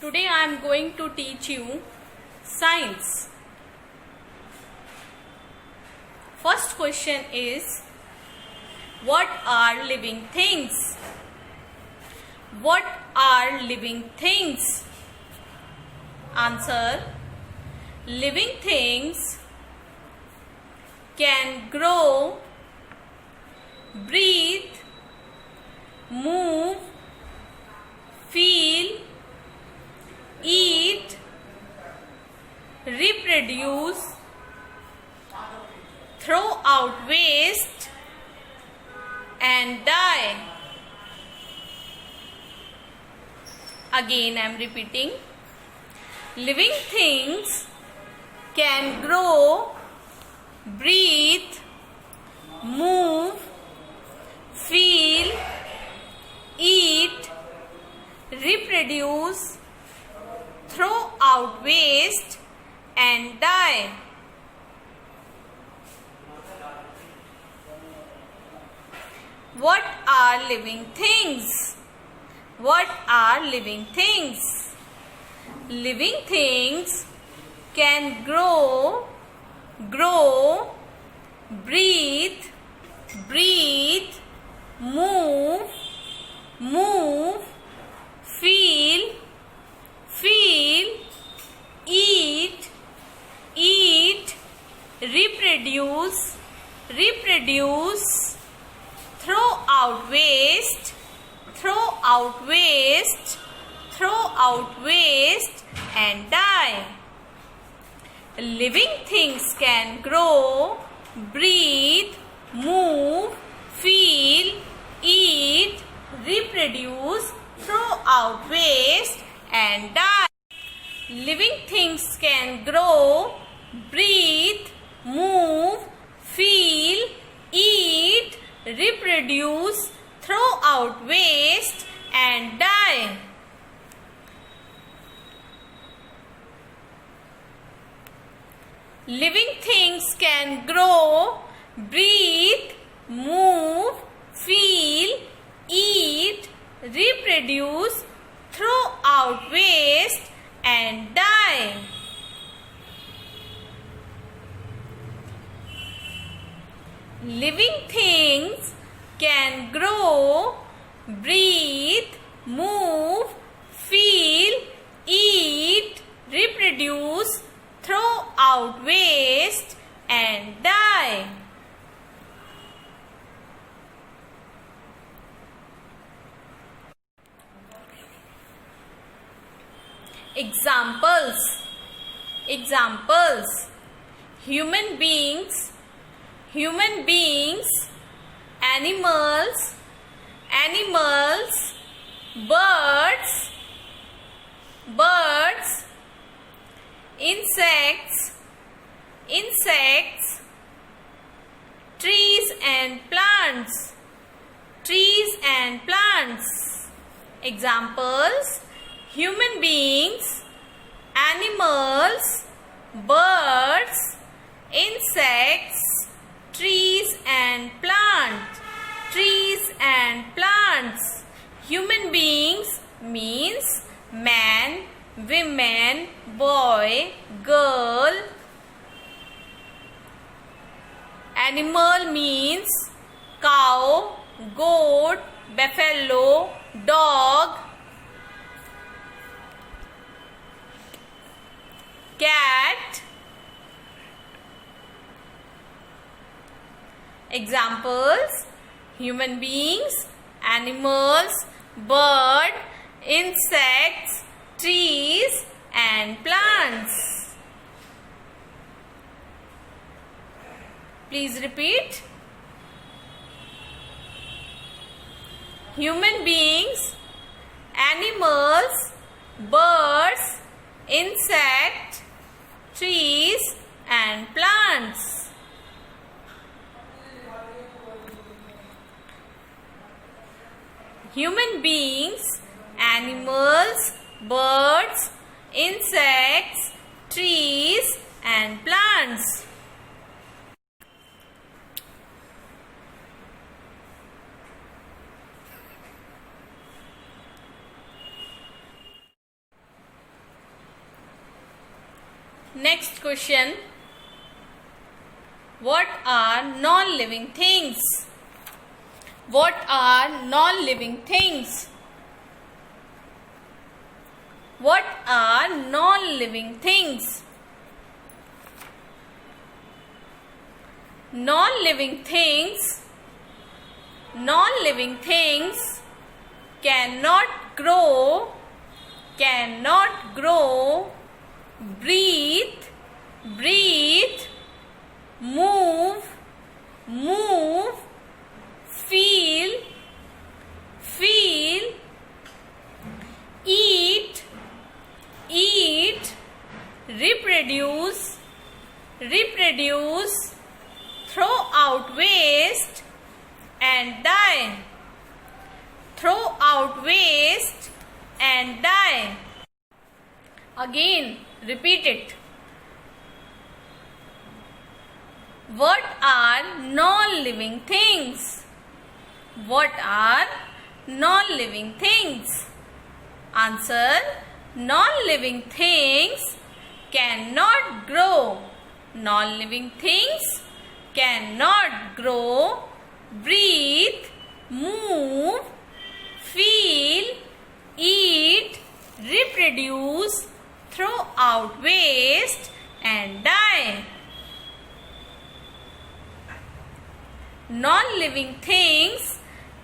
Today I am going to teach you science. First question is, what are living things? What are living things? Answer: living things can grow, breathe, move, feel, eat, reproduce, throw out waste, and die. Again I am repeating. Living things can grow, breathe, move, feel, eat, reproduce, throw out waste, and die. What are living things? What are living things? Living things can grow, breathe, move, feel, eat, reproduce, throw out waste, and die. Living things can grow, breathe, move, feel, eat, reproduce, throw out waste, and die. Living things can grow, breathe, move, feel, eat, reproduce, throw out waste, and die. Living things can grow, breathe, move, feel, eat, reproduce, throw out waste, and die. Living things can grow, breathe, move, feel, eat, reproduce, throw out waste, and die. Examples. Human beings, animals, birds, insects, trees and plants. Examples: human beings, animals, birds, insects, trees and plants. Human beings means man, women, boy, girl. Animal means cow, goat, buffalo, dog, cat. Examples: human beings, animals, bird, insects, trees, and plants. Please repeat. Human beings, animals, birds, insects, trees, and plants. Human beings, animals, birds, insects, trees, and plants. Next question. What are non-living things? What are non-living things? What are non-living things? Non-living things cannot grow, breathe, move, feel, eat, reproduce, throw out waste and die. Throw out waste and die. Again, repeat it. What are non-living things? What are non-living things? Answer. Non-living things cannot grow. Non-living things cannot grow, breathe, move, feel, eat, reproduce, throw out waste and die. Non-living things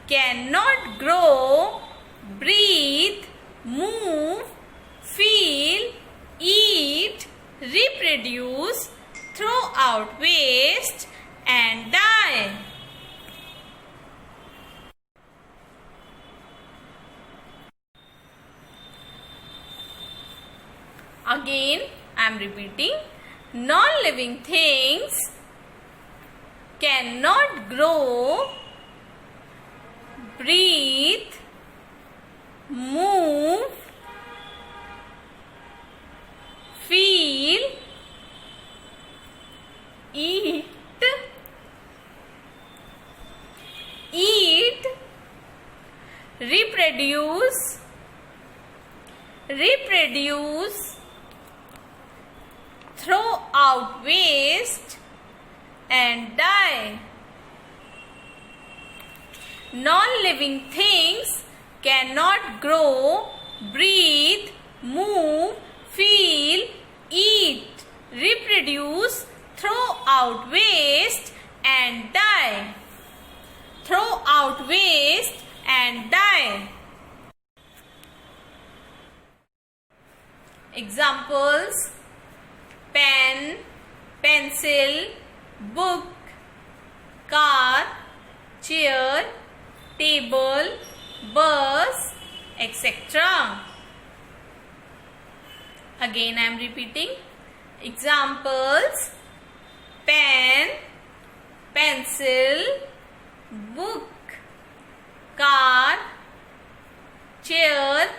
cannot grow, breathe, move, feel, eat, reproduce, throw out waste and die. Again, I am repeating. Non-living things cannot grow, breathe, move, feel, eat, reproduce, throw out waste and die. Non-living things cannot grow, breathe, move, feel, eat, reproduce, throw out waste and die. Throw out waste and die. Examples: pen, pencil, book, car, chair, table, bus, etc. Again I am repeating. Examples: pen, pencil, book, car, chair,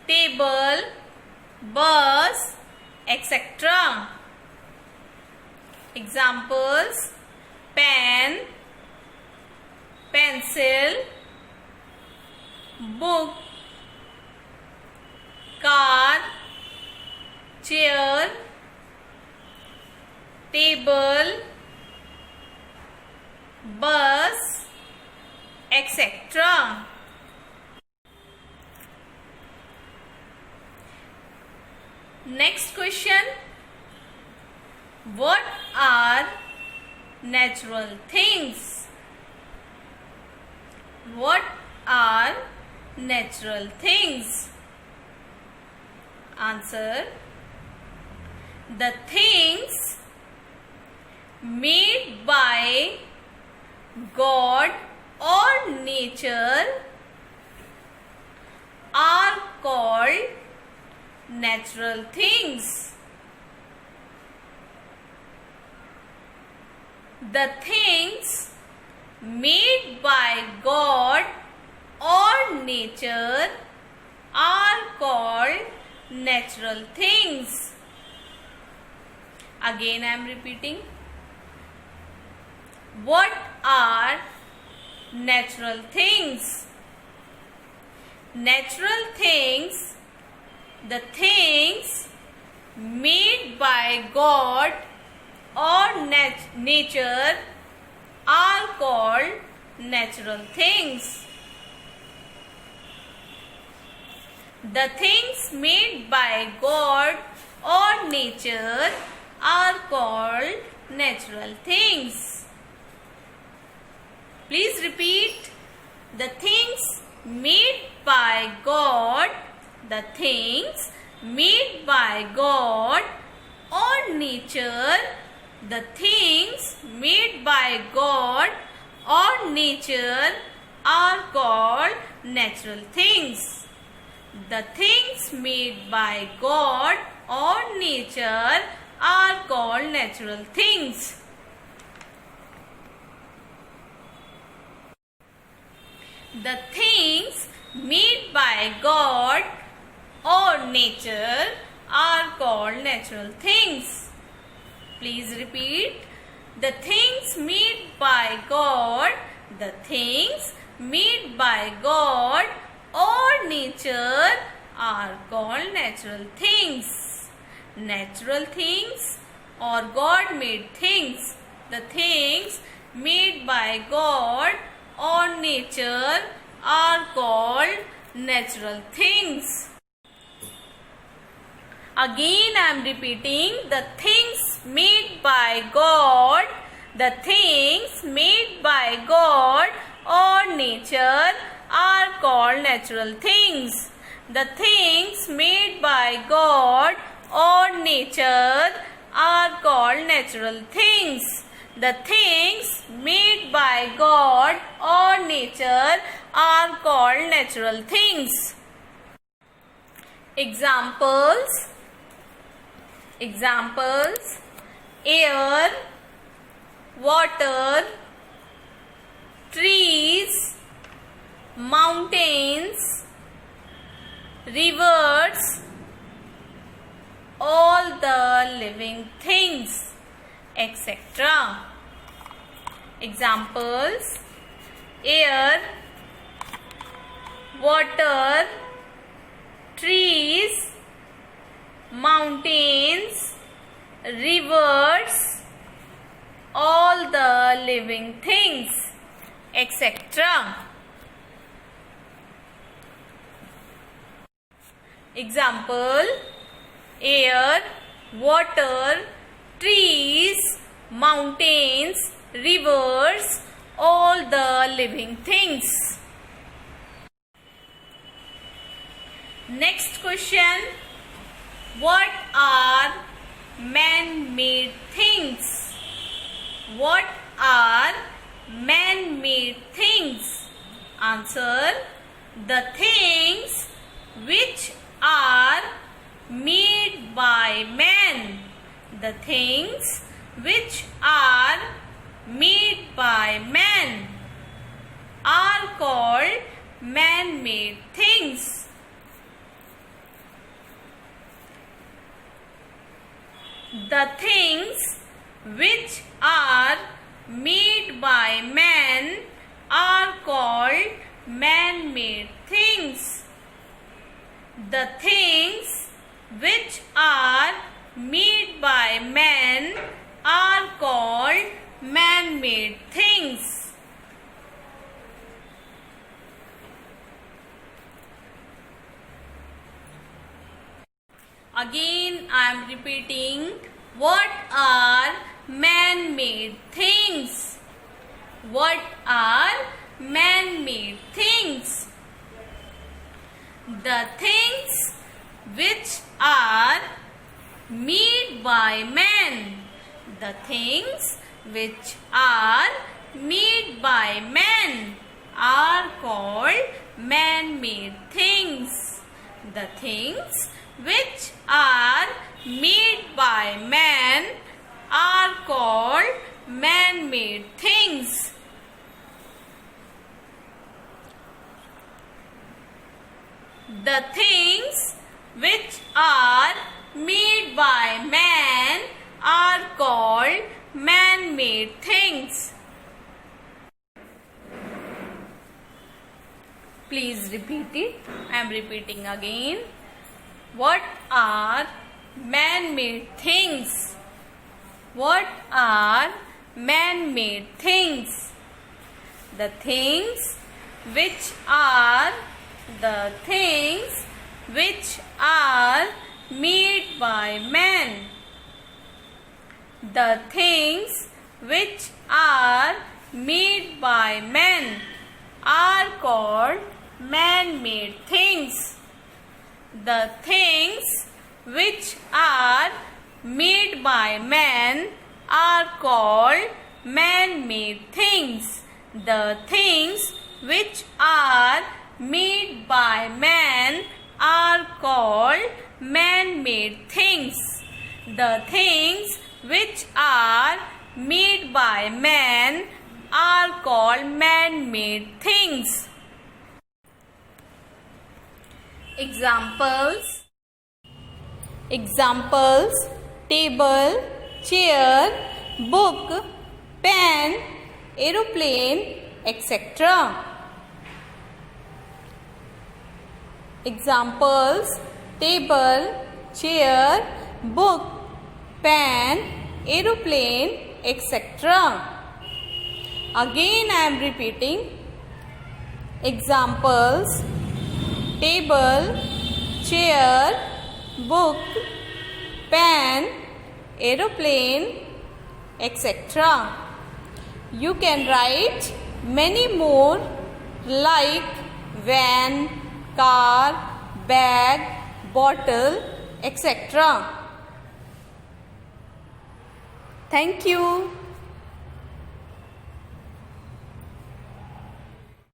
table, bus, etc. Examples: pen, pencil, book, car, chair, table, bus, etc. Next question. What are natural things? What are natural things? Answer. The things made by God or nature are called natural things. The things made by God or nature are called natural things. Again I am repeating. What are natural things? Natural things, the things made by God or nature are called natural things. The things made by God or nature are called natural things. Please repeat. The things made by God, the things made by God or nature, the things made by God or nature are called natural things. The things made by God or nature are called natural things. The things made by God or nature are called natural things. Please repeat. The things made by God, the things made by God or nature are called natural things. Natural things or God-made things. The things made by God or nature are called natural things. Again I am repeating. The things made by God, the things made by God or nature are called natural things. The things made by God or nature are called natural things. The things made by God or nature are called natural things. Examples. Air, water, trees, mountains, rivers, all the living things, etc. Examples: air, water, trees, mountains, rivers, all the living things, etc. Example: air, water, trees, mountains, rivers, all the living things. Next question. What are man-made things? What are man-made things? Answer: the things which are made by man. The things which are made by man are called man-made things. The things which are made by man are called man-made things. The things which are made by man are called man-made things. Again I am repeating. What are man-made things? What are man-made things? The things which are made by man. The things which are made by man are called man-made things. The things which are made by man are called man-made things. The things which are made by man are called man-made things. Please repeat it. I am repeating again. What are man-made things? What are man-made things? The things which are made by man. The things which are made by man are called man-made things. The things which are made by man are called man-made things. The things which are made by man are called man-made things. The things which are made by man are called man-made things. Examples. Table, chair, book, pen, aeroplane, etc. Examples: table, chair, book, pen, aeroplane, etc. Again I am repeating. Examples: table, chair, book, pen, aeroplane, etc. You can write many more like van, car, bag, bottle, etc. Thank you.